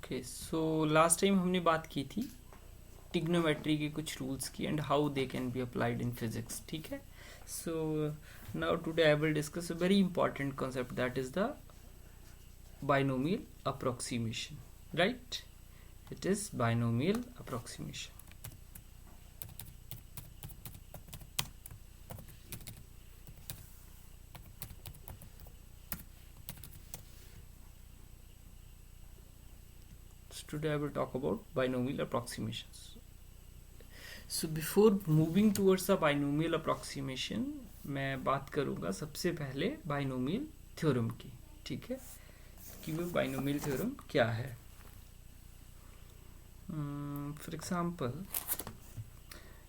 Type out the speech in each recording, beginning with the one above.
Okay, so last time हमने बात की थी ट्रिग्नोमेट्री के कुछ रूल्स की and how they can be applied in physics. ठीक है. So now today I will discuss a very important concept, that is the binomial approximation. Right, it is binomial approximation. So today I will talk about binomial approximations. So before moving towards the binomial approximation, मैं बात करूँगा सबसे पहले binomial theorem की. ठीक है, कि वो बाइनोमियल थ्योरम क्या है. फॉर एग्जांपल,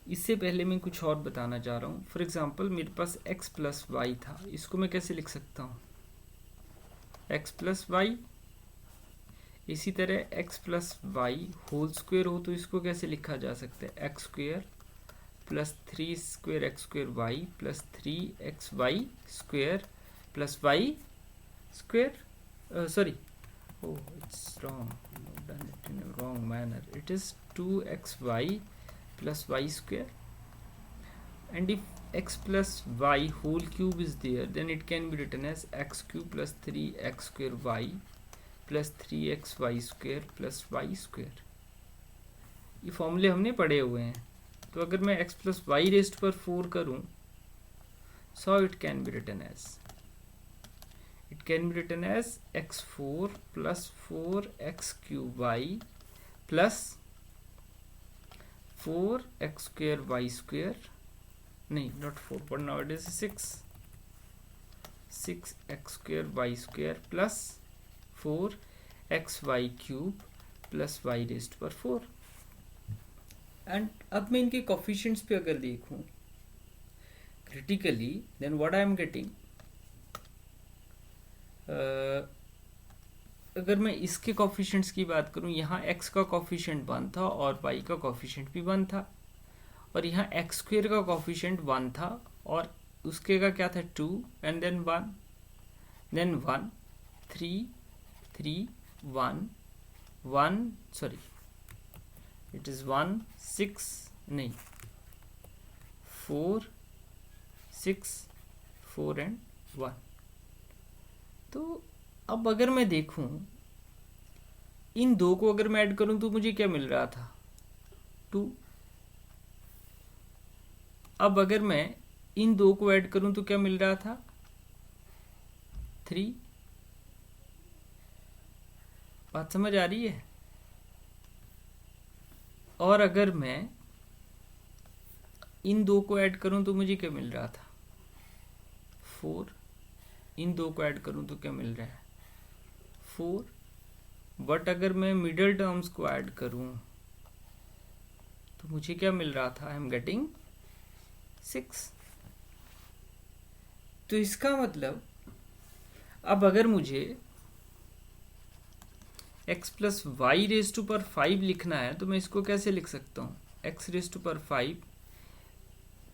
इससे पहले मैं कुछ और बताना चाह रहा हूँ. फॉर एग्जांपल, मेरे पास x प्लस वाई था. इसको मैं कैसे लिख सकता हूँ? x plus Y. इसी तरह x plus Y whole square हो तो इसको कैसे लिखा जा सकता है? X square plus 3 square X square Y plus 3 Y square plus Y square. Sorry, oh, it's wrong. I've done it in a wrong manner. It is 2xy plus y square, and if x plus y whole cube is there, then it can be written as x cube plus 3x square y plus 3xy square plus y square. ये फॉर्मूले हमने पढ़े हुए हैं. तो अगर मैं x plus y raised पर 4 करूं, so it can be written as x4 plus 4x cube y plus 4x square y square. नहीं, not 4, but now it is 6x square y square plus 4xy cube plus y raised पर 4. And अब मैं इनके coefficients पे अगर देखूं critically, then what I am getting, अगर मैं इसके कोफिशिएंट्स की बात करूं, यहाँ x का कोफिशिएंट 1 था और y का कोफिशिएंट भी 1 था, और यहाँ x स्क्वायर का कोफिशिएंट 1 था और उसके का क्या था 2 and then 1 3 3 1 1 sorry it is 1 6 नहीं 4 6 4 एंड 1. तो अब अगर मैं देखूं इन दो को अगर मैं ऐड करूं तो मुझे क्या मिल रहा था? 2. अब अगर मैं इन दो को ऐड करूं तो क्या मिल रहा था? 3. बात समझ आ रही है? और अगर मैं इन दो को ऐड करूं तो मुझे क्या मिल रहा था? 4. इन दो को ऐड करूं तो क्या मिल रहा है? 4. बट अगर मैं मिडल टर्म्स को ऐड करूं तो मुझे क्या मिल रहा था? I am getting 6. तो इसका मतलब अब अगर मुझे x plus Y raise to पर 5 लिखना है तो मैं इसको कैसे लिख सकता हूँ? x रेज टू पर 5.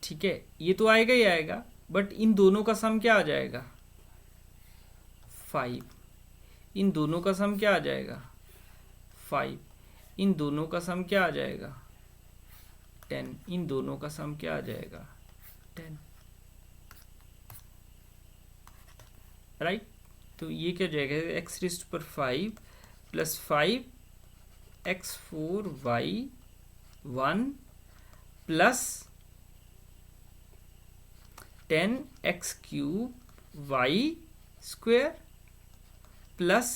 ठीक है, ये तो आएगा ही आएगा, बट इन दोनों का सम क्या आ जाएगा? 5. इन दोनों का सम क्या आ जाएगा? 5. इन दोनों का सम क्या आ जाएगा? 10. इन दोनों का सम क्या आ जाएगा? 10. राइट. तो ये क्या जाएगा? एक्स रेज़ टू पर 5 plus 5 x4 y 1 plus 10 x cube y square plus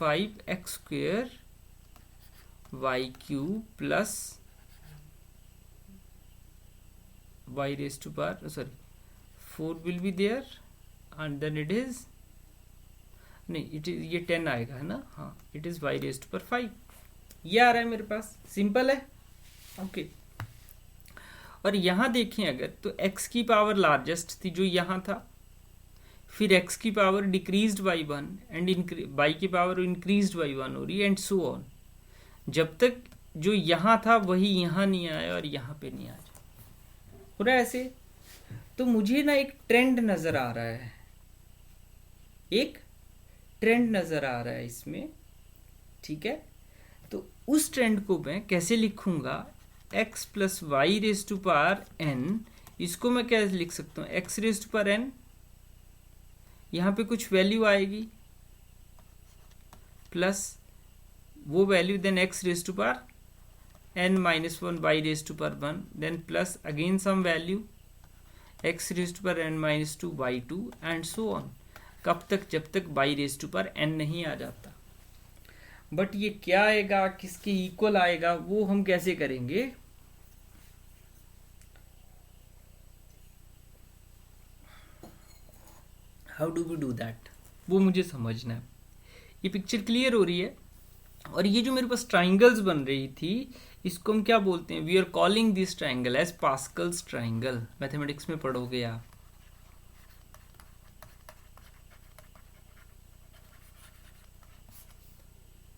5x square y cube plus y raised to power 4 will be there and then it is नहीं, इट इज ये 10 आएगा है ना. हाँ, it is y raised to power 5. ये आ रहा है मेरे पास. सिंपल है. ओके. और यहाँ देखें अगर तो x की पावर लार्जेस्ट थी जो यहाँ था, फिर x की power decreased by 1 and y की पावर इंक्रीज्ड बाई 1 हो रही है एंड सो ऑन, जब तक जो यहाँ था वही यहाँ नहीं आया और यहाँ पे नहीं आया. हो रहा है ऐसे. तो मुझे ना एक ट्रेंड नजर आ रहा है, एक ट्रेंड नजर आ रहा है इसमें ठीक है, तो उस ट्रेंड को मैं कैसे लिखूंगा, x plus Y raise to power n, इसको मैं कैसे लिख सकता हूँ, x raise to power n, यहाँ पे कुछ वैल्यू आएगी प्लस वो value, then x raise to power n minus one, y raise to power one, then plus again some value x raise to power n minus two, y two, and so on. कब तक, जब तक y raise to power n नहीं आ जाता। But ये क्या आएगा, किसके इक्वल आएगा, वो हम कैसे करेंगे, how do we do that, वो मुझे समझना है। ये पिक्चर क्लियर हो रही है। और ये जो मेरे पास ट्राइंगल्स बन रही थी, इसको हम क्या बोलते हैं, we are calling this triangle as Pascal's triangle. Mathematics में पढ़ोगे आप।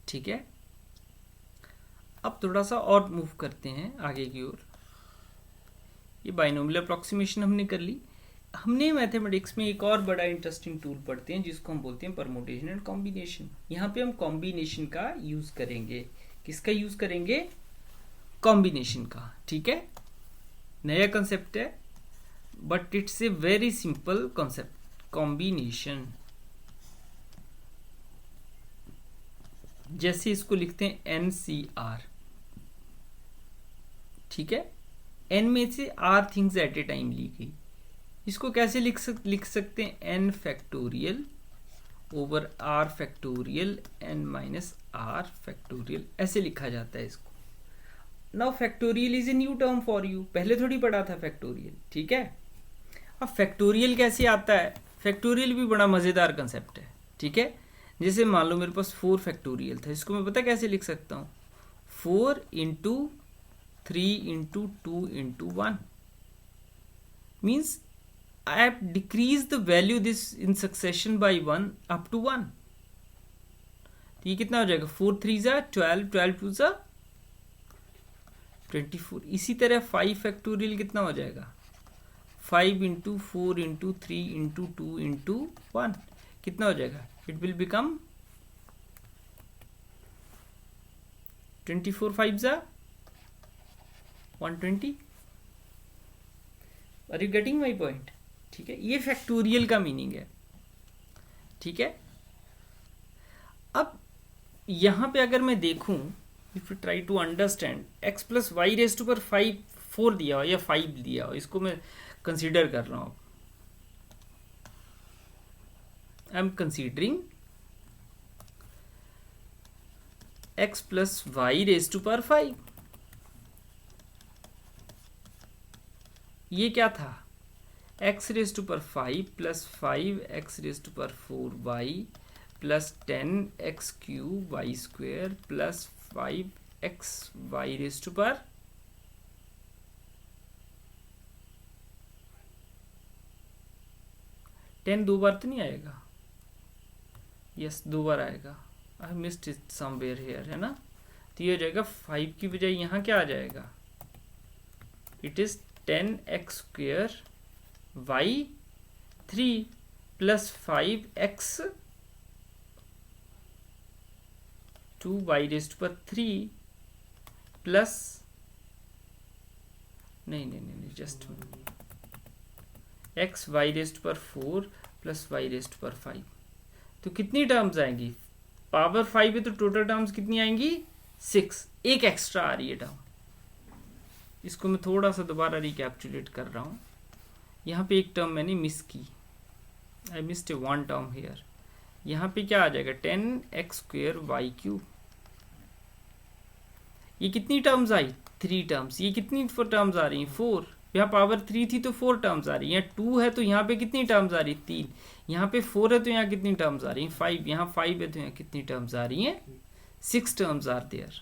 ठीक है, अब थोड़ा सा और मूव करते हैं आगे की ओर। ये बाइनोमियल अप्रोक्सीमेशन हमने कर ली। हमने मैथमेटिक्स में एक और बड़ा इंटरेस्टिंग टूल पढ़ते हैं जिसको हम बोलते हैं परमुटेशन एंड कॉम्बिनेशन। यहाँ पे हम कॉम्बिनेशन का यूज करेंगे। किसका यूज करेंगे, कॉम्बिनेशन का। ठीक है, नया कंसेप्ट है but it's a very simple concept, combination. जैसे इसको लिखते हैं NCR। ठीक है, n में से r things at a time ली गई। इसको कैसे लिख सकते हैं, n factorial over r factorial n minus r factorial, ऐसे लिखा जाता है इसको। Now factorial is a new term for you, पहले थोड़ी पढ़ा था फैक्टोरियल। ठीक है, अब फैक्टोरियल कैसे आता है, फैक्टोरियल भी बड़ा मजेदार कंसेप्ट है। ठीक है, जैसे मान लो मेरे पास 4 फैक्टोरियल था, इसको मैं पता कैसे लिख सकता हूँ, 4 into 3 into 2 into 1, means I have decreased the value this in succession by 1 up to 1। तो ये कितना हो जाएगा, 4 3 जा 12, 12 2 जा 24। इसी तरह 5 फैक्टोरियल कितना हो जाएगा, 5 इंटू 4 इंटू 3 इंटू 2 इंटू 1, कितना हो जाएगा, इट विल बिकम 24 5 जा 120। Are you getting my point. ठीक है, ये फैक्टोरियल का मीनिंग है। ठीक है, अब यहां पे अगर मैं देखूं, if you try to understand, x plus Y raise to पर 4 दिया हो या 5 दिया हो, इसको मैं कंसीडर कर रहा हूं। I am considering x plus Y raise to पर 5। ये क्या था, x रेज टू पर 5 प्लस 5 x रेज टू पर 4 y plus 10 x cube y square plus 5 x y raise to पर 10 दो बार तो नहीं आएगा, यस 2 बार आएगा, I missed it somewhere here, है ना। तो ये हो जाएगा 5 की बजाय यहाँ क्या आ जाएगा, it is 10x square y 3 plus 5x 2 y raised पर 3 प्लस नहीं जस्ट x वाई रेस्ट पर 4 प्लस वाई रेस्ट पर 5। तो कितनी टर्म्स आएंगी, पावर 5 है तो टोटल टर्म्स कितनी आएंगी 6, एक एक्स्ट्रा आ रही है टर्म। इसको मैं थोड़ा सा दोबारा रिकैप्चुलेट कर रहा हूँ। यहाँ पे एक टर्म मैंने मिस की, I missed A 1 term here. यहाँ पे क्या आ जाएगा 10x स्क्वेयर वाई क्यूब। ये कितनी टर्म्स आई, 3 टर्म्स। ये कितनी टर्म्स आ रही हैं 4। यहाँ पावर 3 थी तो 4 टर्म्स आ रही है, 2 है तो यहाँ पे कितनी टर्म्स आ रही है 3। यहाँ पे 4 है तो यहाँ कितनी टर्म्स आ रही हैं 5। यहाँ 5 है तो यहाँ कितनी टर्म्स आ रही हैं 6 टर्म्स आर देयर।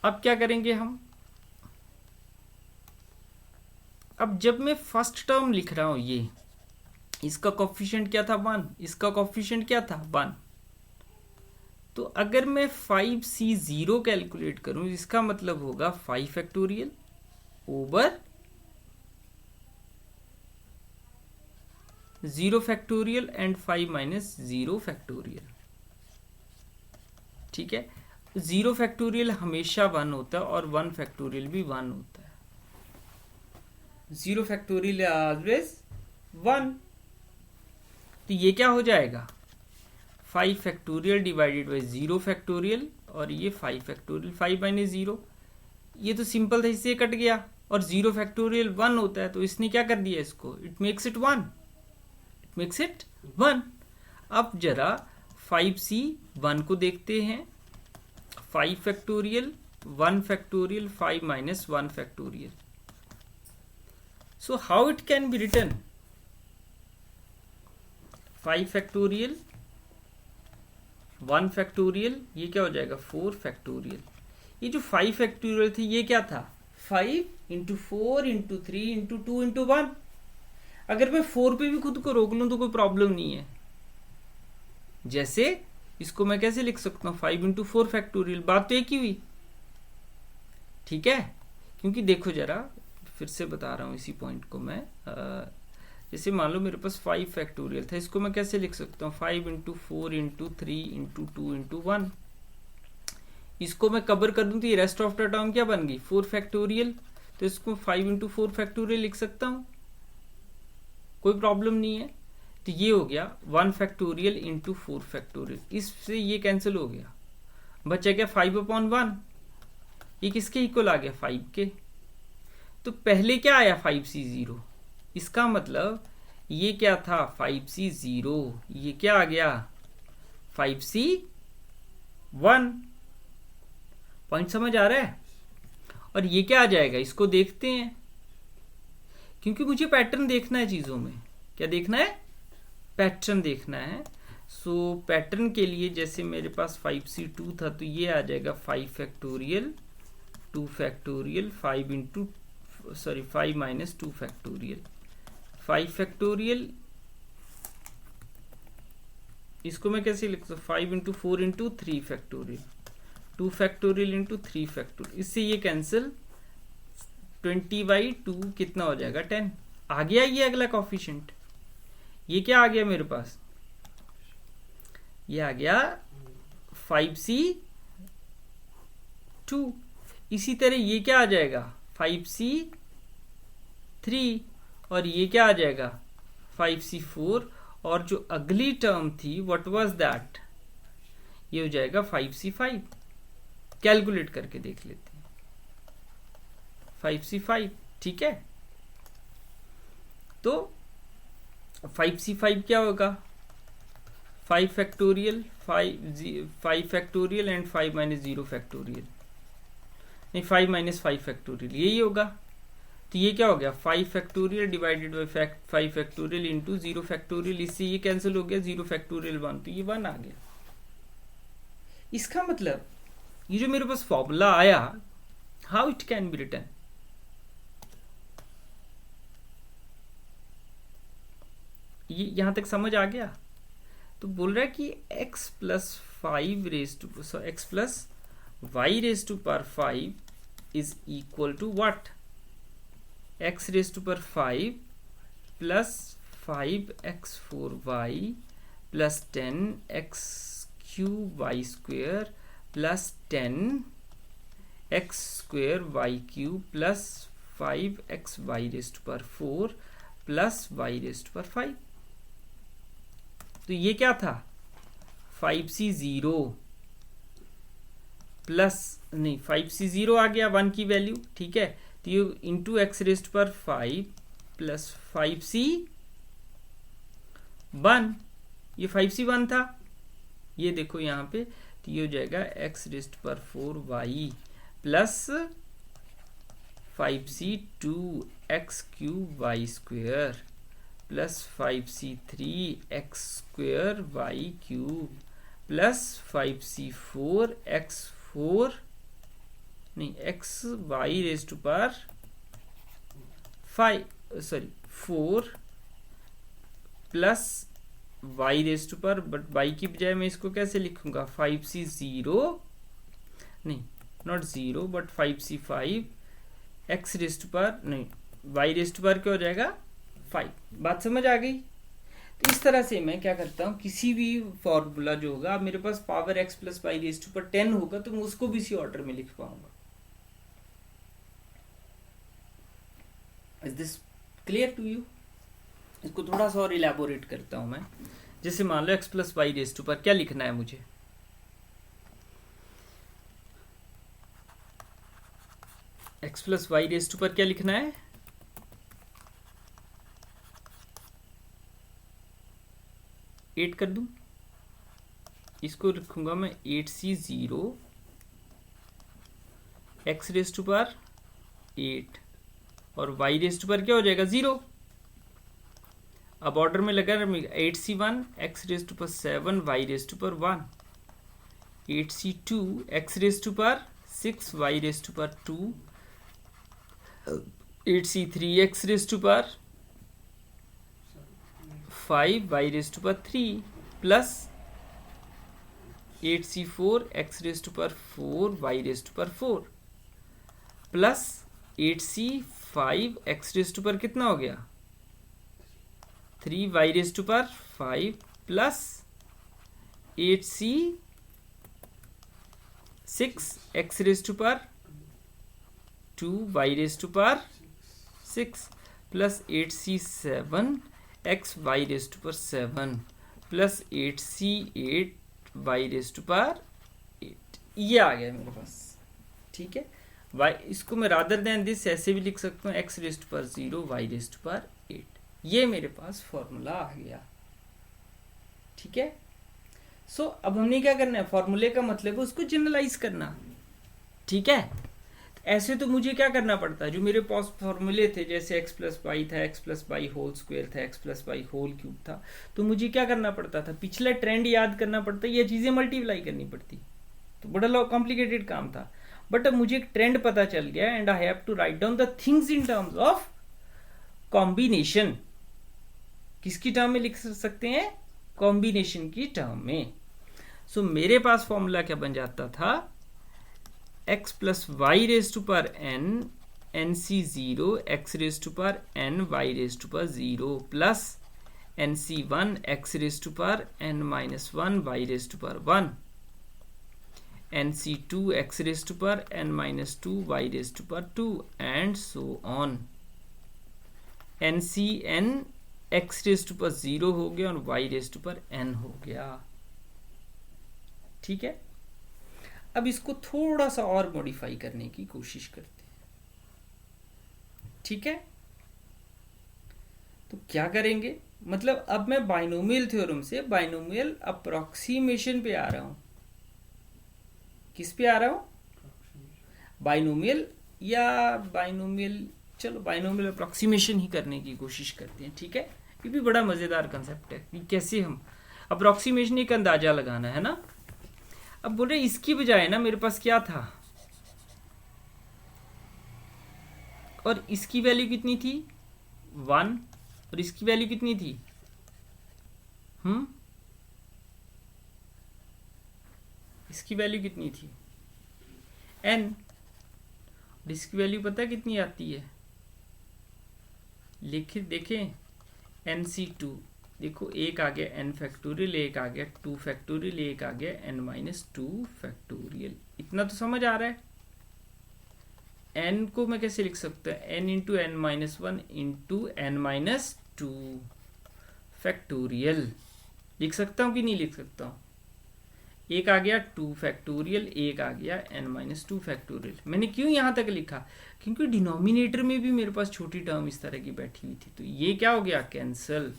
अब क्या करेंगे हम, अब जब मैं फर्स्ट टर्म लिख रहा हूं, ये इसका कोफिशिएंट क्या था 1, इसका कोफिशिएंट क्या था 1। तो अगर मैं 5c0 कैलकुलेट करूं, इसका मतलब होगा 5 factorial over 0 factorial and 5 minus 0 factorial. ठीक है। 0 फैक्टोरियल हमेशा 1 होता है और 1 फैक्टोरियल भी 1 होता है। 0 फैक्टोरियल ऑलवेज 1। तो ये क्या हो जाएगा, 5 फैक्टोरियल डिवाइडेड बाई 0 फैक्टोरियल, और ये 5 फैक्टोरियल, 5 माइनस 0, ये तो सिंपल था, इससे कट गया। और 0 फैक्टोरियल 1 होता है, तो इसने क्या कर दिया इसको, it makes it 1, it makes it 1। अब जरा 5c 1 को देखते हैं। 5 factorial 1 factorial 5 minus 1 factorial. So how it can be written, 5 factorial 1 factorial, ये क्या हो जाएगा 4 फैक्टोरियल। ये जो 5 फैक्टोरियल थी ये क्या था, 5 इंटू 4 इंटू 3 इंटू 2 इंटू 1। अगर मैं 4 पे भी खुद को रोक लूं तो कोई प्रॉब्लम नहीं है। जैसे इसको मैं कैसे लिख सकता हूं, 5 इंटू 4 फैक्टोरियल, बात तो एक ही हुई, ठीक है। क्योंकि देखो जरा फिर से बता रहा हूं इसी पॉइंट को मैं, जैसे मान लो मेरे पास 5 फैक्टोरियल था, इसको मैं कैसे लिख सकता हूँ, 5 इंटू 4 इंटू 3 इंटू 2 इंटू 1। इसको मैं कवर कर दूं तो ये रेस्ट ऑफ द टर्म क्या बन गई, 4 फैक्टोरियल। तो इसको 5 इंटू 4 फैक्टोरियल लिख सकता हूं, कोई प्रॉब्लम नहीं है। तो ये हो गया 1 फैक्टोरियल इंटू 4 फैक्टोरियल, इससे ये कैंसिल हो गया, बचा क्या 5/1। ये किसके इक्वल आ गया, 5 के। तो पहले क्या आया 5c 0, इसका मतलब ये क्या था 5c 0, ये क्या आ गया 5c 1। पॉइंट समझ आ रहा है। और ये क्या आ जाएगा, इसको देखते हैं, क्योंकि मुझे पैटर्न देखना है चीजों में। क्या देखना है, पैटर्न देखना है। सो पैटर्न के लिए जैसे मेरे पास 5c2 था, तो ये आ जाएगा 5 factorial 2 factorial 5 minus 2 factorial 5 factorial. इसको मैं कैसे लिख सकता हूँ, 5 into 4 into 3 factorial 2 factorial into 3 factorial. इससे ये कैंसिल, 20/2 कितना हो जाएगा 10। आ गया ये अगला कॉफिशिएंट। ये क्या आ गया मेरे पास, ये आ गया 5c2। इसी तरह ये क्या आ जाएगा 5c3, और ये क्या आ जाएगा 5c4। और जो अगली टर्म थी व्हाट वाज दैट, ये हो जाएगा 5c5। कैलकुलेट करके देख लेते हैं, 5c5, ठीक है। तो 5c5 क्या होगा, 5 factorial 5 factorial and 5 minus 0 factorial, नहीं 5 माइनस 5 फैक्टोरियल, यही होगा। तो ये क्या हो गया 5 factorial divided by 5 factorial into 0 factorial. इससे ये कैंसिल हो गया, 0 फैक्टोरियल 1, तो ये 1 आ गया। इसका मतलब ये जो मेरे पास फॉर्मूला आया, how it can be written, ये यहां तक समझ आ गया। तो बोल रहा है कि x plus 5 raise to x plus y raise to power 5 is equal to what, x raise to power 5 plus 5x4y plus 10x3y square plus 10x square y cube plus 5xy raise to power 4 plus y raise to power 5। तो ये क्या था 5c0 plus, नहीं 5c0 आ गया 1 की value, ठीक है। तो ये इंटू एक्स रेस्ट पर 5 प्लस 5c1, ये 5c1 था, ये देखो यहाँ पे। तो ये हो जाएगा एक्स रेस्ट पर 4y plus 5c2 x cube y square plus 5c3 x square y cube plus 5c4 x4 नहीं x y raise to power 4 plus y raise to power, but y की बजाय मैं इसको कैसे लिखूंगा 5c0 नहीं not 0 but 5c5 x raise to power नहीं y raise to power क्या हो जाएगा 5। बात समझ आ गई। तो इस तरह से मैं क्या करता हूँ, किसी भी फॉर्मूला जो होगा, अब मेरे पास power x plus Y raise to पर 10 होगा तो मैं उसको भी इसी ऑर्डर में लिख पाऊंगा। Is this clear to you? इसको थोड़ा सा और इलेबोरेट करता हूं मैं। जैसे मान लो x plus Y raise to पर क्या लिखना है मुझे, x plus Y raise to पर क्या लिखना है, एट कर दूं, इसको रखूंगा मैं 8c0 x रेज टू पर 8 और y रेज टू पर क्या हो जाएगा 0। अब ऑर्डर में लगा 8c1 x रेज टू पर 7 y रेज टू पर 1, 8c2 x रेज टू पर 6 y रेज टू पर 2, 8c3 x रेज टू पर 5 y रेज टू पर 3 plus 8c4 x raise to पर 4 y रेज टू पर 4 plus 8c5 x raise to पर कितना हो गया 3 y रेज टू पर 5 plus 8c6 x raise to पर 2 y रेज टू पर 6 plus 8c7 x y raise to पर 7 plus 8c8 y raise to पर 8। ये आ गया मेरे पास, ठीक है। y इसको मैं रादर देन दिस ऐसे भी लिख सकता हूँ, x रेज टू पर 0 y रेज टू पर 8। ये मेरे पास फॉर्मूला आ गया, ठीक है। सो अब हमने क्या करना है, फॉर्मूले का मतलब है उसको जनरलाइज करना, ठीक है। ऐसे तो मुझे क्या करना पड़ता है, जो मेरे पास फॉर्मूले थे जैसे x प्लस वाई था, x plus Y whole square था, x plus Y whole cube था, तो मुझे क्या करना पड़ता था, पिछला ट्रेंड याद करना पड़ता, ये चीजें मल्टीप्लाई करनी पड़ती, तो बड़ा कॉम्प्लिकेटेड काम था। बट अब मुझे एक ट्रेंड पता चल गया and I have to write down the things in terms of combination. किसकी टर्म में लिख सकते हैं, कॉम्बिनेशन की टर्म में। सो मेरे पास फॉर्मूला क्या बन जाता था, x plus Y raise to पर n nc0 x raise to पर n y रेज टू पर 0 plus nc1 x raise to पर n minus 1 y raise to पर 1 nc2 x रेज टू पर n minus 2 y raise to पर 2 and so on. ncn x raise to पर 0 हो गया और y रेज टू पर n हो गया, ठीक है। अब इसको थोड़ा सा और मॉडिफाई करने की कोशिश करते हैं, ठीक है। तो क्या करेंगे, मतलब अब मैं बाइनोमियल थ्योरम से बाइनोमियल अप्रोक्सीमेशन पे आ रहा हूं। किस पे आ रहा हूं, बाइनोमियल या बाइनोमियल, चलो बाइनोमियल अप्रोक्सीमेशन ही करने की कोशिश करते हैं, ठीक है। ये भी बड़ा मजेदार कंसेप्ट है कि कैसे हम अप्रोक्सीमेशन एक अंदाजा लगाना है ना। अब बोल रहे इसकी बजाय ना मेरे पास क्या था, और इसकी वैल्यू कितनी थी 1 और इसकी वैल्यू कितनी थी, इसकी वैल्यू कितनी थी n, और इसकी वैल्यू पता है कितनी आती है, लिखे देखें nc2, देखो एक आ गया n फैक्टोरियल, एक आ गया 2 फैक्टोरियल, एक आ गया n माइनस 2 फैक्टोरियल। इतना तो समझ आ रहा है। n को मैं कैसे लिख सकता हूँ, n into n minus 1 into n minus 2 factorial लिख सकता हूँ कि नहीं लिख सकता हूँ। एक आ गया 2 फैक्टोरियल, एक आ गया n माइनस 2 फैक्टोरियल। मैंने क्यों यहाँ तक लिखा, क्योंकि डिनोमिनेटर में भी मेरे पास छोटी टर्म इस तरह की बैठी हुई थी, तो ये क्या हो गया कैंसल।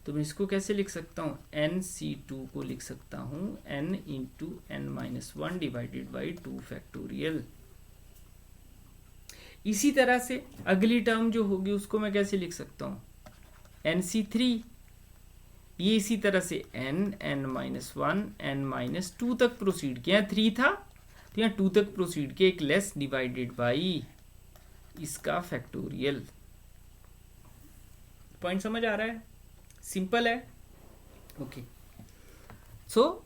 तो मैं इसको कैसे लिख सकता हूँ, nc2 को लिख सकता हूँ n into n minus 1 divided by 2 factorial. इसी तरह से अगली टर्म जो होगी उसको मैं कैसे लिख सकता हूँ, nc3, ये इसी तरह से n माइनस 1 n माइनस 2 तक प्रोसीड किया, 3 था तो यहाँ 2 तक प्रोसीड किया, एक लेस डिवाइडेड बाई इसका फैक्टोरियल। पॉइंट समझ आ रहा है, सिंपल है, ओके। सो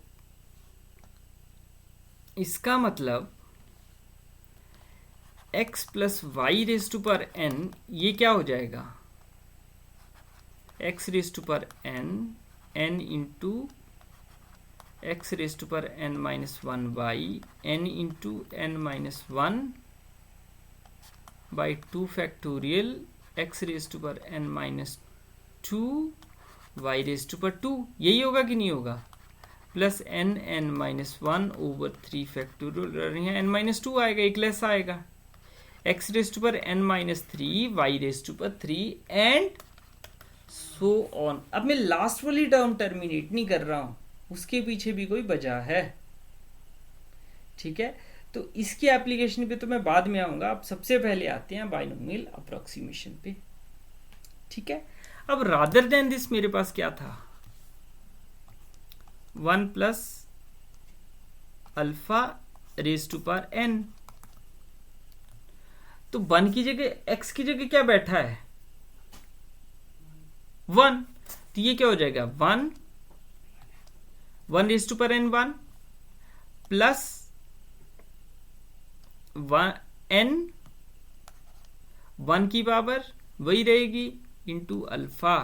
इसका मतलब x plus Y raise to पर n, ये क्या हो जाएगा, x raise to power n into x raise to power n minus one by n into n minus one by 2 factorial x raise to power n minus 2 y raise to power 2, यही होगा कि नहीं होगा, plus n minus one over 3 factorial, यहाँ n minus 2 आएगा, एक less आएगा, x raise to power n minus 3 y raise to power 3 and so on. अब मैं लास्ट वाली टर्म टर्मिनेट नहीं कर रहा हूं, उसके पीछे भी कोई वजह है, ठीक है। तो इसकी एप्लीकेशन पे तो मैं बाद में आऊंगा, अब सबसे पहले आते हैं बाइनोमियल अप्रोक्सीमेशन पे, ठीक है। अब रादर देन दिस मेरे पास क्या था, 1 plus alpha raise to power n, तो 1 की जगह x की जगह क्या बैठा है 1, तो ये क्या हो जाएगा 1 raise to power n 1 plus n 1 की पावर वही रहेगी into alpha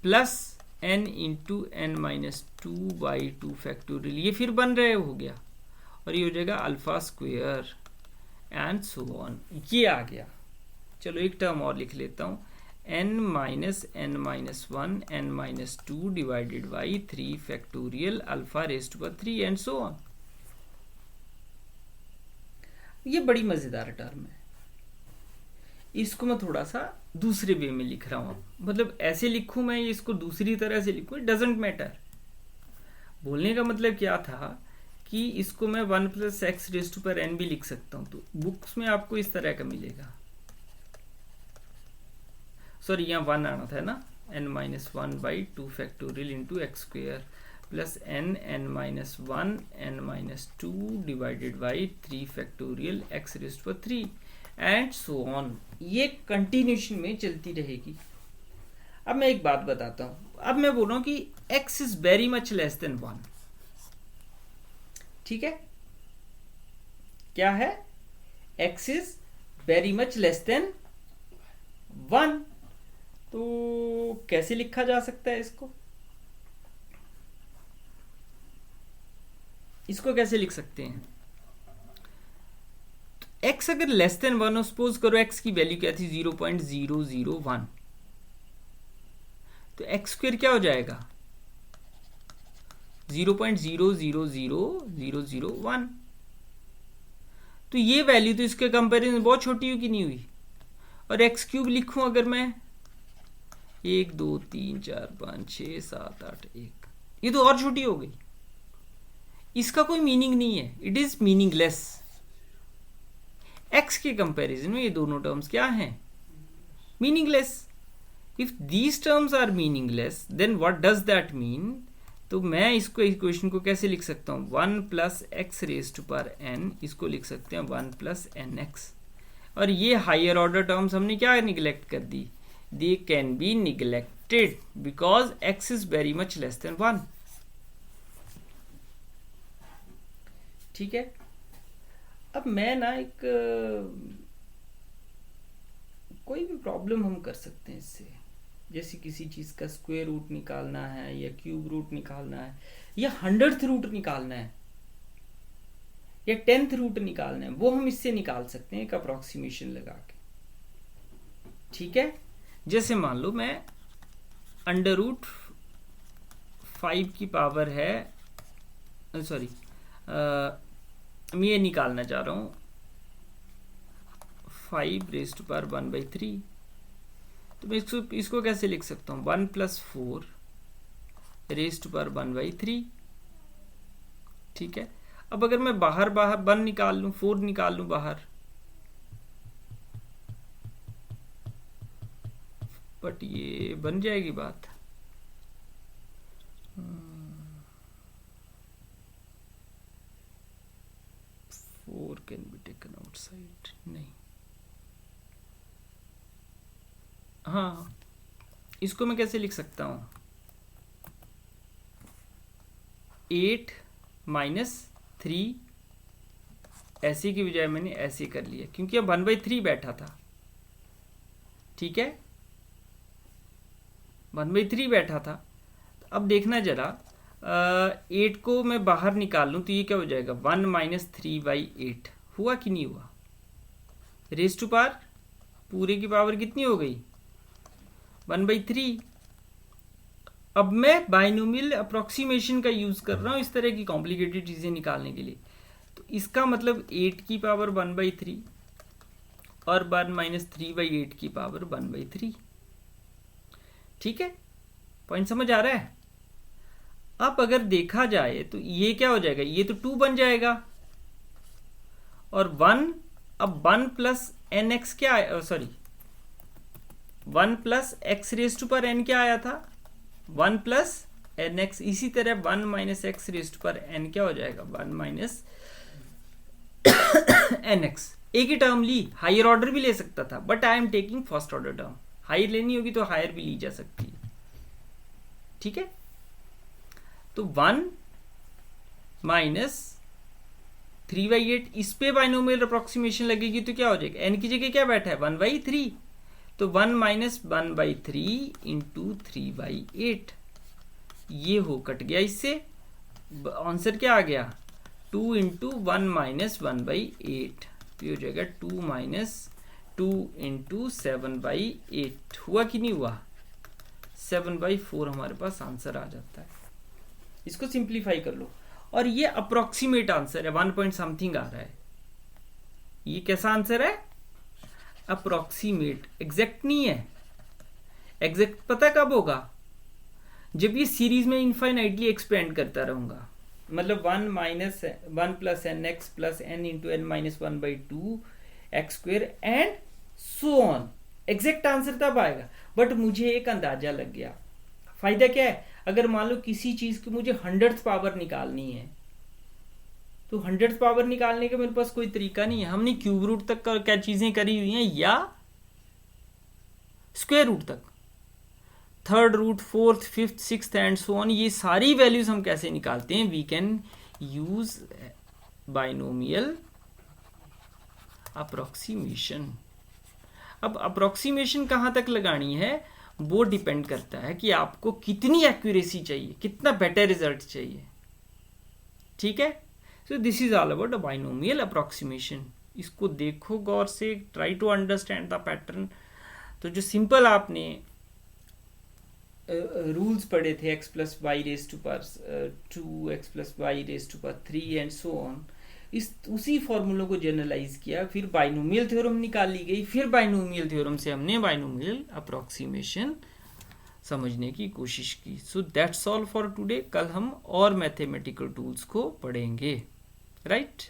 plus n into n minus 2 by 2 factorial, ये फिर बन रहे हो गया और ये हो जाएगा alpha square and so on, ये आ गया। चलो एक टर्म और लिख लेता हूं, n minus one n minus 2 divided by 3 factorial alpha raise to power 3 and so on. ये बड़ी मजेदार टर्म है, इसको मैं थोड़ा सा दूसरे वे में लिख रहा हूं, मतलब ऐसे लिखूं मैं इसको दूसरी तरह से लिखूं, डजंट मैटर। बोलने का मतलब क्या था कि इसको मैं 1 plus x raise to power n भी लिख सकता हूं, तो बुक्स में आपको इस तरह का मिलेगा, सॉरी यहाँ 1 आना था ना, n minus one by 2 factorial into x square plus n minus one n minus 2 divided by 3 factorial x raise to power 3 and so on, ये कंटिन्यूशन में चलती रहेगी। अब मैं एक बात बताता हूं, अब मैं बोल रहा हूं कि x is very much less than 1, ठीक है, क्या है x is very much less than 1, तो कैसे लिखा जा सकता है इसको कैसे लिख सकते हैं, तो x अगर लेस देन 1 हो, सपोज करो x की वैल्यू क्या थी 0.001, तो x स्क्वायर क्या हो जाएगा 0.000001, तो ये वैल्यू तो इसके कंपैरिजन बहुत छोटी हुई कि नहीं हुई, और एक्स क्यूब लिखूं अगर मैं 1 2 3 4 5 6 7 8 1, ये तो और छोटी हो गई, इसका कोई मीनिंग नहीं है, इट इज मीनिंगलेस। एक्स के कंपैरिजन में ये दोनों टर्म्स क्या हैं meaningless. If these terms are meaningless then what does that mean, तो मैं इसको इक्वेशन को कैसे लिख सकता हूं 1 plus x raise to power n, इसको लिख सकते हैं 1 प्लस एन एक्स, और ये हायर ऑर्डर टर्म्स हमने क्या निगलेक्ट कर दी, they can be neglected because x is very much less than 1, ठीक है। अब मैं ना एक कोई भी प्रॉब्लम हम कर सकते हैं इससे, जैसे किसी चीज का स्क्वायर रूट निकालना है या क्यूब रूट निकालना है या 100th रूट निकालना है या 10th रूट निकालना है, वो हम इससे निकाल सकते हैं एक अप्रोक्सीमेशन लगा के, ठीक है। जैसे मान लो मैं √5 की पावर है, सॉरी मैं ये निकालना चाह रहा हूं 5 रेज टू पावर 1/3, तो मैं इसको कैसे लिख सकता हूं 1 प्लस 4 रेज टू पावर 1/3, ठीक है। अब अगर मैं बाहर 1 निकाल लूं 4 निकाल लूं बाहर, बट ये बन जाएगी बात, 4 कैन बी टेकन आउटसाइड, नहीं, हाँ इसको मैं कैसे लिख सकता हूं 8 माइनस 3, ऐसे की बजाय मैंने ऐसे कर लिया क्योंकि अब 1/3 बैठा था, ठीक है। 1/3 बैठा था। अब देखना जरा, 8 को मैं बाहर निकाल लूँ तो ये क्या हो जाएगा, 1 - 3/8 हुआ कि नहीं हुआ। रेज टू पावर पूरे की पावर कितनी हो गई, 1/3। अब मैं बाइनोमियल अप्रोक्सीमेशन का यूज कर रहा हूँ इस तरह की कॉम्प्लिकेटेड चीजें निकालने के लिए। तो इसका मतलब 8 की पावर 1/3 और 1 - 3/8 की पावर 1/3। ठीक है, पॉइंट समझ आ रहा है। अब अगर देखा जाए तो ये क्या हो जाएगा, ये तो 2 बन जाएगा और 1, अब 1 प्लस एन एक्स क्या आया, sorry 1 plus x raise to power n क्या आया था, 1 प्लस एन एक्स। इसी तरह 1 - x raise to power n क्या हो जाएगा, 1 - एन एक्स। एक ही टर्म ली, हायर ऑर्डर भी ले सकता था, but I am taking first order term. Higher लेनी होगी तो हायर भी ली जा सकती है। ठीक है, तो 1 - 3/8, इस पे बाइनोमियल अप्रोक्सीमेशन लगेगी तो क्या हो जाएगा, एन की जगह क्या बैठा है, 1/3, तो 1 - 1/3 इंटू 3/8, ये हो कट गया इससे। आंसर क्या आ गया, 2 इंटू 1 - 1/8, तो ये हो जाएगा 2 - 2 इंटू 7/8। हुआ कि नहीं हुआ, 7/4 हमारे पास आंसर आ जाता है। इसको सिंप्लीफाई कर लो, और ये अप्रोक्सीमेट आंसर है, 1 पॉइंट समथिंग आ रहा है। ये कैसा आंसर है, अप्रोक्सीमेट, एग्जैक्ट नहीं है। एग्जैक्ट पता कब होगा, जब ये सीरीज में इनफाइनाइटली एक्सपेंड करता रहूंगा, मतलब 1 plus n x plus n into n -1/2 x square and so on. Exact answer तब आएगा, बट मुझे एक अंदाजा लग गया। फायदा क्या है, अगर मान लो किसी चीज की मुझे 100th पावर निकालनी है, तो 100th पावर निकालने का मेरे पास कोई तरीका नहीं है। हमने क्यूब रूट तक का क्या चीजें करी हुई हैं, या स्क्वायर रूट तक, 3rd root, 4th, 5th, 6th and so on, ये सारी वैल्यूज हम कैसे निकालते हैं, we can use binomial approximation. अब अप्रोक्सीमेशन कहां तक लगानी है, वो डिपेंड करता है कि आपको कितनी एक्यूरेसी चाहिए, कितना बेटर रिजल्ट चाहिए। ठीक है, so this is all about a binomial approximation. इसको देखो गौर से, try to understand the pattern. तो जो सिंपल आपने रूल्स पढ़े थे, x + y raise to power 2, x + y raise to power 3 and so on, इस उसी फॉर्मूलों को जनरलाइज किया, फिर बाइनोमियल थ्योरम निकाल ली गई, फिर बाइनोमियल थ्योरम से हमने बाइनोमियल अप्रोक्सीमेशन समझने की कोशिश की। So that's all for today. कल हम और मैथमेटिकल टूल्स को पढ़ेंगे, राइट।